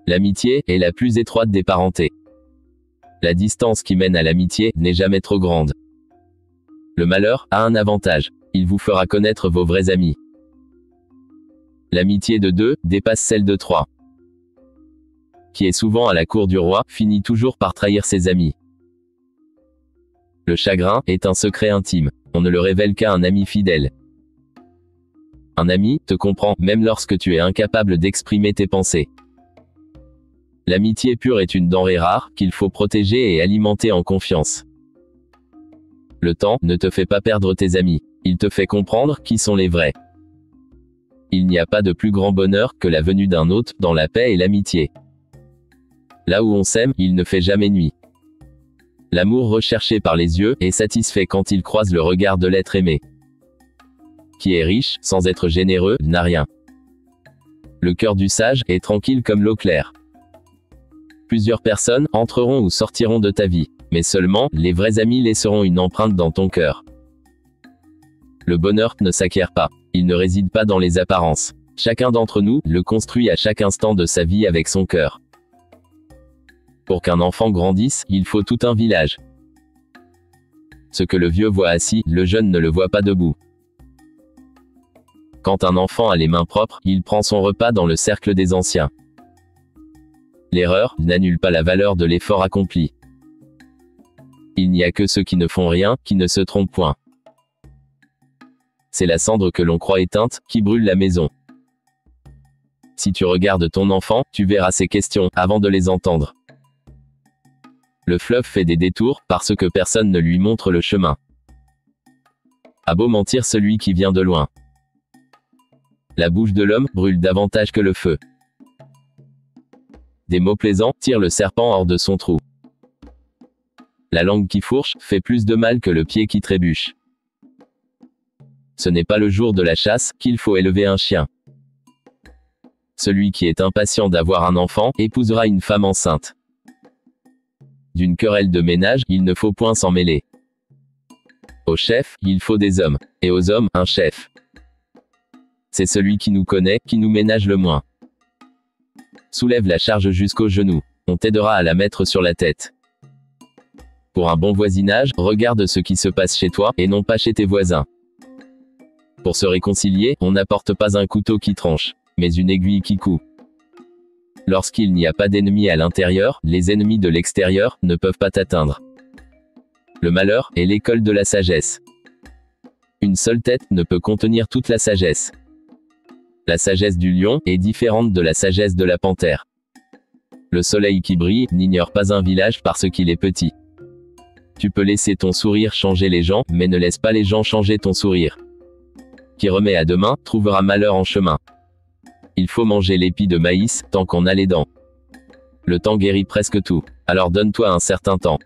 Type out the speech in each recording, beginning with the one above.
L'amitié est la plus étroite des parentés. La distance qui mène à l'amitié n'est jamais trop grande. Le malheur a un avantage. Il vous fera connaître vos vrais amis. L'amitié de 2 dépasse celle de 3. Qui est souvent à la cour du roi, finit toujours par trahir ses amis. Le chagrin est un secret intime. On ne le révèle qu'à un ami fidèle. Un ami te comprend, même lorsque tu es incapable d'exprimer tes pensées. L'amitié pure est une denrée rare, qu'il faut protéger et alimenter en confiance. Le temps ne te fait pas perdre tes amis. Il te fait comprendre qui sont les vrais. Il n'y a pas de plus grand bonheur que la venue d'un hôte, dans la paix et l'amitié. Là où on s'aime, il ne fait jamais nuit. L'amour recherché par les yeux est satisfait quand il croise le regard de l'être aimé. Qui est riche, sans être généreux, n'a rien. Le cœur du sage est tranquille comme l'eau claire. Plusieurs personnes entreront ou sortiront de ta vie, mais seulement les vrais amis laisseront une empreinte dans ton cœur. Le bonheur ne s'acquiert pas. Il ne réside pas dans les apparences. Chacun d'entre nous le construit à chaque instant de sa vie avec son cœur. Pour qu'un enfant grandisse, il faut tout un village. Ce que le vieux voit assis, le jeune ne le voit pas debout. Quand un enfant a les mains propres, il prend son repas dans le cercle des anciens. L'erreur n'annule pas la valeur de l'effort accompli. Il n'y a que ceux qui ne font rien, qui ne se trompent point. C'est la cendre que l'on croit éteinte, qui brûle la maison. Si tu regardes ton enfant, tu verras ses questions, avant de les entendre. Le fleuve fait des détours, parce que personne ne lui montre le chemin. A beau mentir celui qui vient de loin. La bouche de l'homme brûle davantage que le feu. Des mots plaisants tirent le serpent hors de son trou. La langue qui fourche fait plus de mal que le pied qui trébuche. Ce n'est pas le jour de la chasse qu'il faut élever un chien. Celui qui est impatient d'avoir un enfant épousera une femme enceinte. D'une querelle de ménage, il ne faut point s'en mêler. Au chef, il faut des hommes, et aux hommes, un chef. C'est celui qui nous connaît, qui nous ménage le moins. Soulève la charge jusqu'aux genoux. On t'aidera à la mettre sur la tête. Pour un bon voisinage, regarde ce qui se passe chez toi, et non pas chez tes voisins. Pour se réconcilier, on n'apporte pas un couteau qui tranche, mais une aiguille qui coud. Lorsqu'il n'y a pas d'ennemis à l'intérieur, les ennemis de l'extérieur ne peuvent pas t'atteindre. Le malheur est l'école de la sagesse. Une seule tête ne peut contenir toute la sagesse. La sagesse du lion est différente de la sagesse de la panthère. Le soleil qui brille n'ignore pas un village parce qu'il est petit. Tu peux laisser ton sourire changer les gens, mais ne laisse pas les gens changer ton sourire. Qui remet à demain, trouvera malheur en chemin. Il faut manger l'épi de maïs, tant qu'on a les dents. Le temps guérit presque tout. Alors donne-toi un certain temps.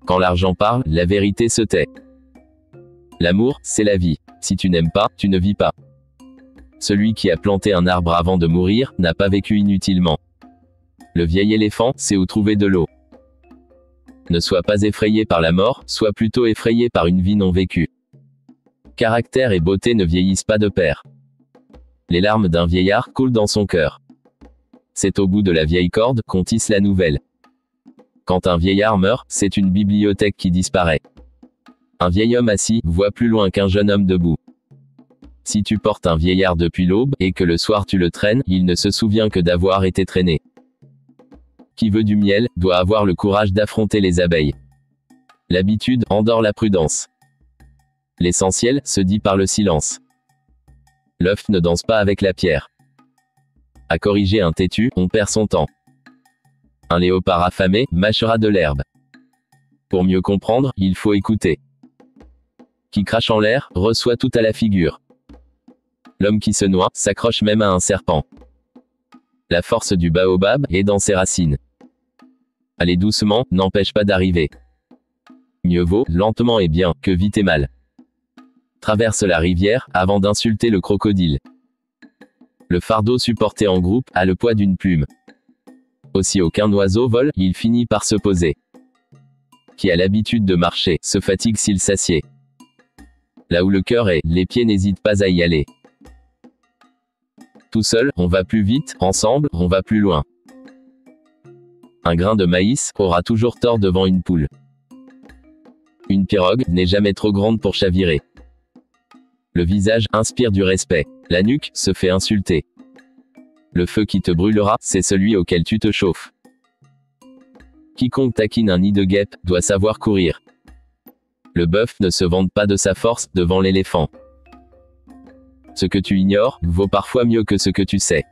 Quand l'argent parle, la vérité se tait. L'amour, c'est la vie. Si tu n'aimes pas, tu ne vis pas. Celui qui a planté un arbre avant de mourir, n'a pas vécu inutilement. Le vieil éléphant sait où trouver de l'eau. Ne sois pas effrayé par la mort, sois plutôt effrayé par une vie non vécue. Caractère et beauté ne vieillissent pas de pair. Les larmes d'un vieillard coulent dans son cœur. C'est au bout de la vieille corde qu'on tisse la nouvelle. Quand un vieillard meurt, c'est une bibliothèque qui disparaît. Un vieil homme assis voit plus loin qu'un jeune homme debout. Si tu portes un vieillard depuis l'aube, et que le soir tu le traînes, il ne se souvient que d'avoir été traîné. Qui veut du miel, doit avoir le courage d'affronter les abeilles. L'habitude endort la prudence. L'essentiel se dit par le silence. L'œuf ne danse pas avec la pierre. À corriger un têtu, on perd son temps. Un léopard affamé mâchera de l'herbe. Pour mieux comprendre, il faut écouter. Qui crache en l'air, reçoit tout à la figure. L'homme qui se noie, s'accroche même à un serpent. La force du baobab est dans ses racines. Aller doucement, n'empêche pas d'arriver. Mieux vaut, lentement et bien, que vite et mal. Traverse la rivière, avant d'insulter le crocodile. Le fardeau supporté en groupe, a le poids d'une plume. Aussi aucun oiseau vole, il finit par se poser. Qui a l'habitude de marcher, se fatigue s'il s'assied. Là où le cœur est, les pieds n'hésitent pas à y aller. Tout seul, on va plus vite, ensemble, on va plus loin. Un grain de maïs aura toujours tort devant une poule. Une pirogue n'est jamais trop grande pour chavirer. Le visage inspire du respect. La nuque se fait insulter. Le feu qui te brûlera, c'est celui auquel tu te chauffes. Quiconque taquine un nid de guêpe doit savoir courir. Le bœuf ne se vante pas de sa force devant l'éléphant. Ce que tu ignores vaut parfois mieux que ce que tu sais.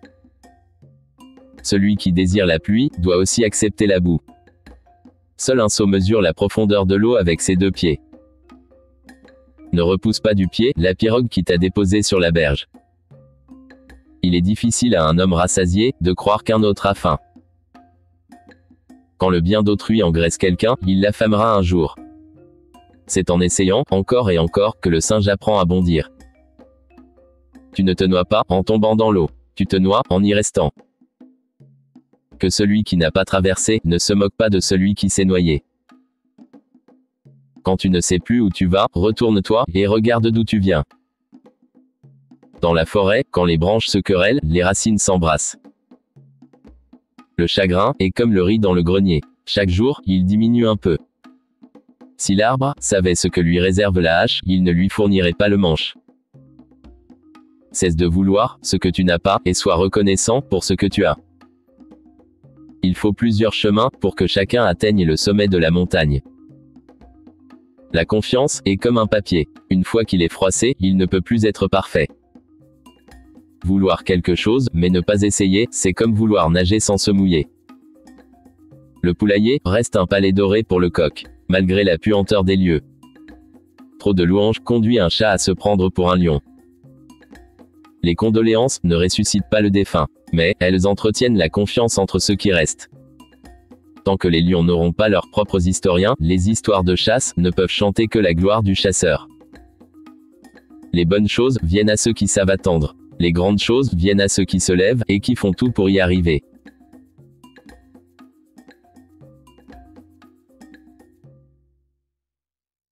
Celui qui désire la pluie doit aussi accepter la boue. Seul un sot mesure la profondeur de l'eau avec ses 2 pieds. Ne repousse pas du pied la pirogue qui t'a déposé sur la berge. Il est difficile à un homme rassasié de croire qu'un autre a faim. Quand le bien d'autrui engraisse quelqu'un, il l'affamera un jour. C'est en essayant, encore et encore, que le singe apprend à bondir. Tu ne te noies pas en tombant dans l'eau. Tu te noies en y restant. Que celui qui n'a pas traversé ne se moque pas de celui qui s'est noyé. Quand tu ne sais plus où tu vas, retourne-toi et regarde d'où tu viens. Dans la forêt, quand les branches se querellent, les racines s'embrassent. Le chagrin est comme le riz dans le grenier. Chaque jour, il diminue un peu. Si l'arbre savait ce que lui réserve la hache, il ne lui fournirait pas le manche. Cesse de vouloir ce que tu n'as pas et sois reconnaissant pour ce que tu as. Il faut plusieurs chemins pour que chacun atteigne le sommet de la montagne. La confiance est comme un papier. Une fois qu'il est froissé, il ne peut plus être parfait. Vouloir quelque chose, mais ne pas essayer, c'est comme vouloir nager sans se mouiller. Le poulailler reste un palais doré pour le coq, malgré la puanteur des lieux. Trop de louanges conduit un chat à se prendre pour un lion. Les condoléances ne ressuscitent pas le défunt, mais elles entretiennent la confiance entre ceux qui restent. Tant que les lions n'auront pas leurs propres historiens, les histoires de chasse ne peuvent chanter que la gloire du chasseur. Les bonnes choses viennent à ceux qui savent attendre. Les grandes choses viennent à ceux qui se lèvent et qui font tout pour y arriver.